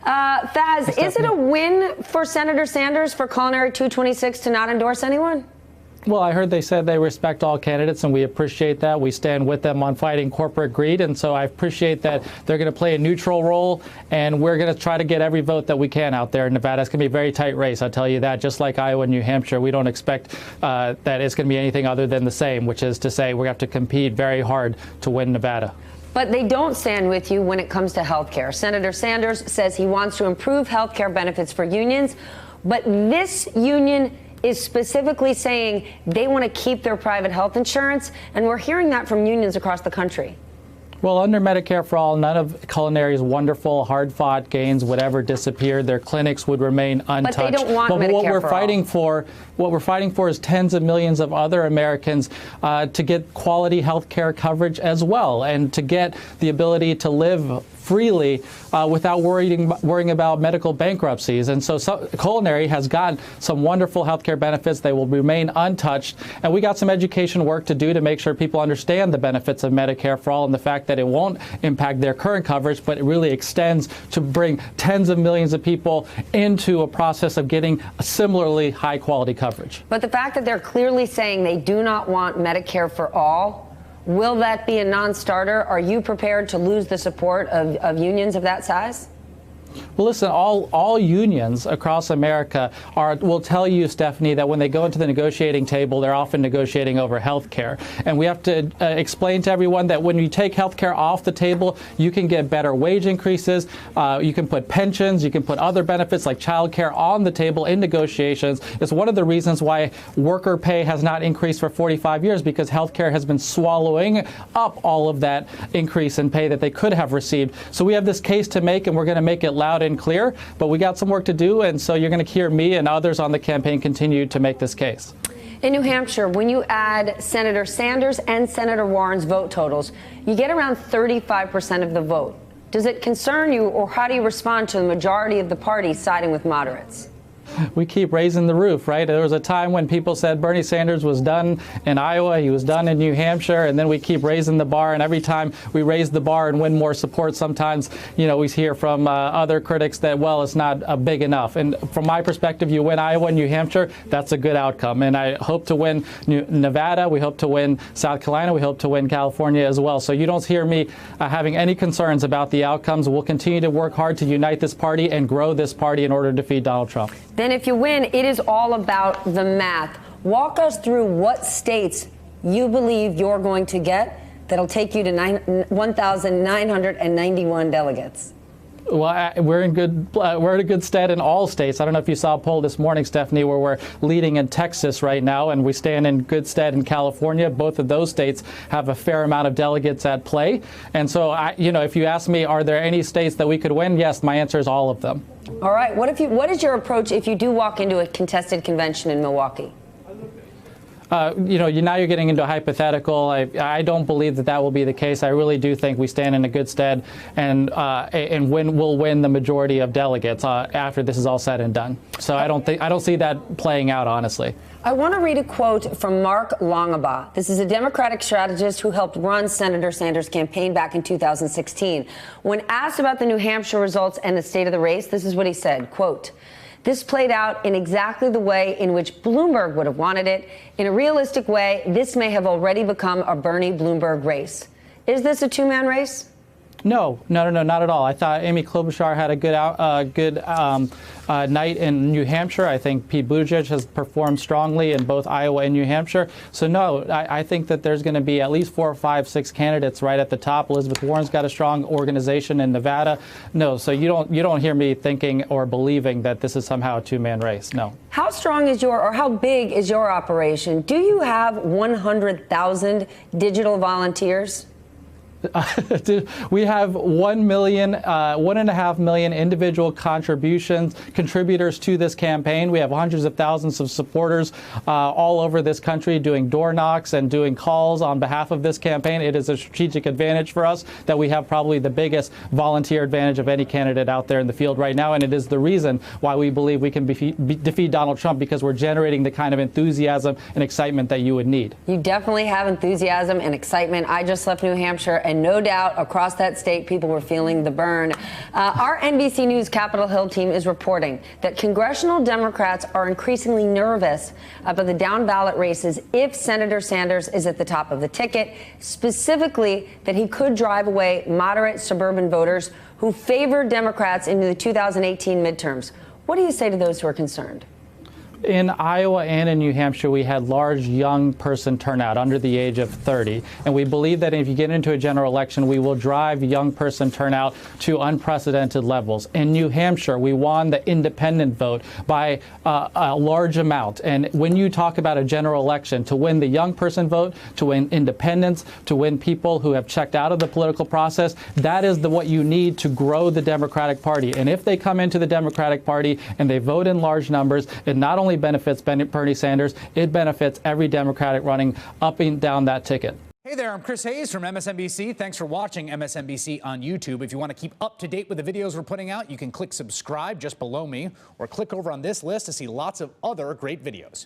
Faz, is it a win for Senator Sanders for Culinary 226 to not endorse anyone? Well, I heard they said they respect all candidates, and we appreciate that. We stand with them on fighting corporate greed, and so I appreciate that they're going to play a neutral role, and we're going to try to get every vote that we can out there in Nevada. It's going to be a very tight race, I'll tell you that. Just like Iowa and New Hampshire, we don't expect that it's going to be anything other than the same, which is to say we have to compete very hard to win Nevada. But they don't stand with you when it comes to health care. Senator Sanders says he wants to improve health care benefits for unions, but this union is specifically saying they want to keep their private health insurance, and we're hearing that from unions across the country. Well, under Medicare for All, none of Culinary's wonderful, hard-fought gains would ever disappear. Their clinics would remain untouched. But they don't want Medicare what we're for fighting all. what we're fighting for is tens of millions of other Americans to get quality health care coverage as well, and to get the ability to live freely without worrying about medical bankruptcies. And so Culinary has got some wonderful health care benefits. They will remain untouched. And we got some education work to do to make sure people understand the benefits of Medicare for All and the fact that it won't impact their current coverage, but it really extends to bring tens of millions of people into a process of getting a similarly high quality coverage. But the fact that they're clearly saying they do not want Medicare for all, will that be a non-starter? Are you prepared to lose the support of unions of that size? Well, listen, all unions across America will tell you, Stephanie, that when they go into the negotiating table, they're often negotiating over health care. And we have to explain to everyone that when you take health care off the table, you can get better wage increases, you can put pensions, you can put other benefits like child care on the table in negotiations. It's one of the reasons why worker pay has not increased for 45 years, because health care has been swallowing up all of that increase in pay that they could have received. So we have this case to make, and we're going to make it loud and clear, but we got some work to do, and so you're going to hear me and others on the campaign continue to make this case. In New Hampshire, when you add Senator Sanders and Senator Warren's vote totals, you get around 35% of the vote. Does it concern you, or how do you respond to the majority of the party siding with moderates? We keep raising the roof, right? There was a time when people said Bernie Sanders was done in Iowa, he was done in New Hampshire, and then we keep raising the bar. And every time we raise the bar and win more support, sometimes, we hear from other critics that, well, it's not big enough. And from my perspective, you win Iowa and New Hampshire, that's a good outcome. And I hope to win Nevada, we hope to win South Carolina, we hope to win California as well. So you don't hear me having any concerns about the outcomes. We'll continue to work hard to unite this party and grow this party in order to defeat Donald Trump. Then if you win, it is all about the math. Walk us through what states you believe you're going to get that'll take you to 1,991 delegates. Well, we're in a good stead in all states. I don't know if you saw a poll this morning, Stephanie, where we're leading in Texas right now, and we stand in good stead in California. Both of those states have a fair amount of delegates at play. And so, if you ask me, are there any states that we could win? Yes, my answer is all of them. All right. What is your approach if you do walk into a contested convention in Milwaukee? Now you're getting into a hypothetical. I don't believe that will be the case. I really do think we stand in a good stead, and we'll win the majority of delegates after this is all said and done. So I don't see that playing out, honestly. I want to read a quote from Mark Longabaugh. This is a Democratic strategist who helped run Senator Sanders' campaign back in 2016. When asked about the New Hampshire results and the state of the race, this is what he said, quote, "This played out in exactly the way in which Bloomberg would have wanted it. In a realistic way, this may have already become a Bernie Bloomberg race." Is this a two-man race? No, not at all. I thought Amy Klobuchar had a good night in New Hampshire. I think Pete Buttigieg has performed strongly in both Iowa and New Hampshire. So no, I think that there's going to be at least 4 or 5, 6 candidates right at the top. Elizabeth Warren's got a strong organization in Nevada. No, so you don't hear me thinking or believing that this is somehow a two-man race. No. How strong is how big is your operation? Do you have 100,000 digital volunteers? We have 1.5 million individual contributors to this campaign. We have hundreds of thousands of supporters all over this country doing door knocks and doing calls on behalf of this campaign. It is a strategic advantage for us that we have probably the biggest volunteer advantage of any candidate out there in the field right now, and it is the reason why we believe we can defeat Donald Trump, because we're generating the kind of enthusiasm and excitement that you would need. You definitely have enthusiasm and excitement. I just left New Hampshire, and no doubt across that state, people were feeling the burn. Our NBC News Capitol Hill team is reporting that congressional Democrats are increasingly nervous about the down ballot races if Senator Sanders is at the top of the ticket, specifically that he could drive away moderate suburban voters who favored Democrats in the 2018 midterms. What do you say to those who are concerned? In Iowa and in New Hampshire, we had large young person turnout under the age of 30. And we believe that if you get into a general election, we will drive young person turnout to unprecedented levels. In New Hampshire, we won the independent vote by a large amount. And when you talk about a general election, to win the young person vote, to win independents, to win people who have checked out of the political process, that is what you need to grow the Democratic Party. And if they come into the Democratic Party and they vote in large numbers, it not only benefits Bernie Sanders, it benefits every Democratic running up and down that ticket. Hey there, I'm Chris Hayes from MSNBC. Thanks for watching MSNBC on YouTube. If you want to keep up to date with the videos we're putting out, you can click subscribe just below me or click over on this list to see lots of other great videos.